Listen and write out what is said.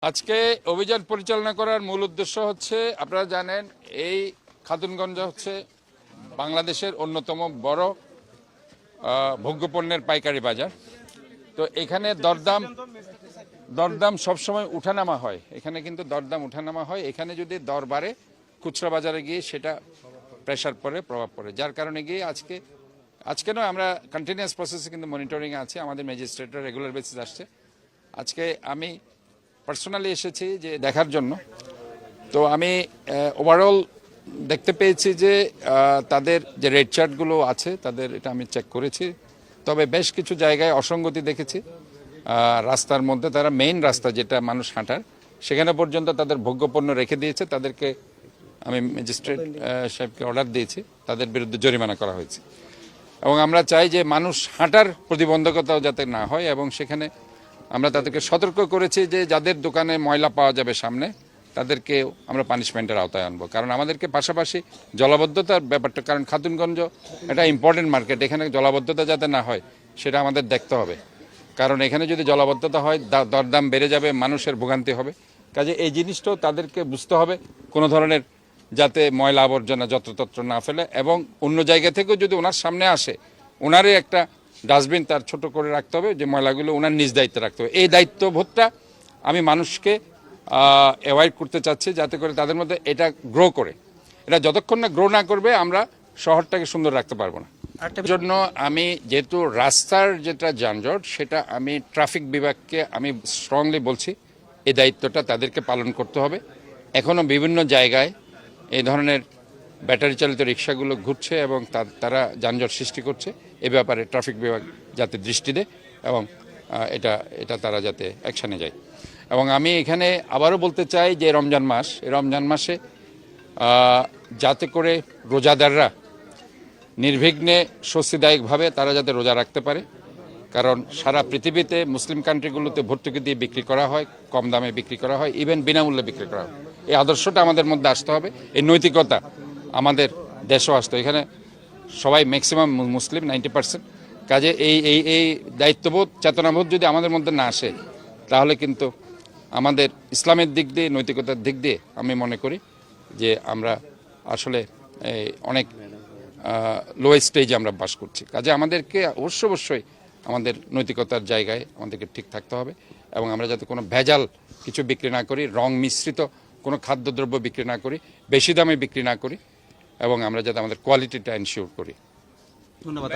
আজকে অভিযান পরিচালনা করার মূল উদ্দেশ্য হচ্ছে, আপনারা জানেন এই খাতুনগঞ্জ হচ্ছে বাংলাদেশের অন্যতম বড় ভোগ্যপণ্যের পাইকারি বাজার। তো এখানে দরদাম সবসময় উঠানামা হয়, এখানে কিন্তু দরদাম উঠানামা হয়। এখানে যদি দর বাড়ে খুচরা বাজারে গিয়ে সেটা প্রেশার পড়ে, প্রভাব পড়ে, যার কারণে গিয়ে আজকে নয়, আমরা কন্টিনিউয়াস প্রসেসে কিন্তু মনিটরিং আছে, আমাদের ম্যাজিস্ট্রেটরা রেগুলার বেসিস আসছে। আজকে আমি পার্সোনালি এসেছি যে দেখার জন্য। তো আমি ওভারঅল দেখতে পেয়েছি যে তাদের যে রেড চার্টগুলো আছে তাদের এটা আমি চেক করেছি, তবে বেশ কিছু জায়গায় অসঙ্গতি দেখেছি। রাস্তার মধ্যে তারা মেইন রাস্তা যেটা মানুষ হাঁটার, সেখানে পর্যন্ত তাদের ভোগ্যপণ্য রেখে দিয়েছে। তাদেরকে আমি ম্যাজিস্ট্রেট সাহেবকে অর্ডার দিয়েছি, তাদের বিরুদ্ধে জরিমানা করা হয়েছে। এবং আমরা চাই যে মানুষ হাঁটার প্রতিবন্ধকতাও যাতে না হয়, এবং সেখানে আমরা তাদেরকে সতর্ক করেছি যে যাদের দোকানে ময়লা পাওয়া যাবে সামনে, তাদেরকে আমরা পানিশমেন্টের আওতায় আনবো। কারণ আমাদেরকে পাশাপাশি জলাবদ্ধতার ব্যাপারটা, কারণ খাতুনগঞ্জ এটা ইম্পর্টেন্ট মার্কেট, এখানে জলাবদ্ধতা যাতে না হয় সেটা আমাদের দেখতে হবে। কারণ এখানে যদি জলাবদ্ধতা হয়, দরদাম বেড়ে যাবে, মানুষের ভোগান্তি হবে। কাজে এই জিনিসটাও তাদেরকে বুঝতে হবে, কোনো ধরনের যাতে ময়লা আবর্জনা যত্রতত্র না ফেলে, এবং অন্য জায়গা থেকেও যদি ওনার সামনে আসে, ওনারই একটা ডাস্টবিন তার ছোট করে রাখতে হবে, যে ময়লাগুলো ওনার নিজ দায়িত্বে রাখতে হবে। এই দায়িত্ববোধটা আমি মানুষকে অ্যাভয়েড করতে চাচ্ছি, যাতে করে তাদের মধ্যে এটা গ্রো করে। এটা যতক্ষণ না গ্রো না করবে, আমরা শহরটাকে সুন্দর রাখতে পারবো না। জন্য আমি যেহেতু রাস্তার যেটা যানজট, সেটা আমি ট্রাফিক বিভাগকে আমি স্ট্রংলি বলছি এই দায়িত্বটা তাদেরকে পালন করতে হবে। এখনও বিভিন্ন জায়গায় এই ধরনের ব্যাটারি চালিত রিক্সাগুলো ঘুরছে এবং তারা যানজট সৃষ্টি করছে। এ ব্যাপারে ট্রাফিক বিভাগ যাতে দৃষ্টি দেয় এবং এটা তারা যাতে অ্যাকশানে যায়। এবং আমি এখানে আবারও বলতে চাই যে রমজান মাস, এই রমজান মাসে যাতে করে রোজাদাররা নির্বিঘ্নে স্বস্তিদায়কভাবে তারা যাতে রোজা রাখতে পারে। কারণ সারা পৃথিবীতে মুসলিম কান্ট্রিগুলোতে ভর্তুকি দিয়ে বিক্রি করা হয়, কম দামে বিক্রি করা হয়, ইভেন বিনামূল্যে বিক্রি করা হয়। এই আদর্শটা আমাদের মধ্যে আসতে হবে, এই নৈতিকতা আমাদের দেশেও আসতে। এখানে সবাই ম্যাক্সিমাম মুসলিম, 90%। কাজে এই দায়িত্ববোধ, চেতনাবোধ যদি আমাদের মধ্যে না আসে, তাহলে কিন্তু আমাদের ইসলামের দিক দিয়ে, নৈতিকতার দিক দিয়ে আমি মনে করি যে আমরা আসলে অনেক লো স্টেজে আমরা বাস করছি। কাজে আমাদেরকে অবশ্যই আমাদের নৈতিকতার জায়গায় আমাদেরকে ঠিক থাকতে হবে, এবং আমরা যাতে কোনো ভেজাল কিছু বিক্রি না করি, রং মিশ্রিত কোনো খাদ্যদ্রব্য বিক্রি না করি, বেশি দামে বিক্রি না করি, এবং আমরা যাতে আমাদের কোয়ালিটিটা এনশিওর করি। ধন্যবাদ।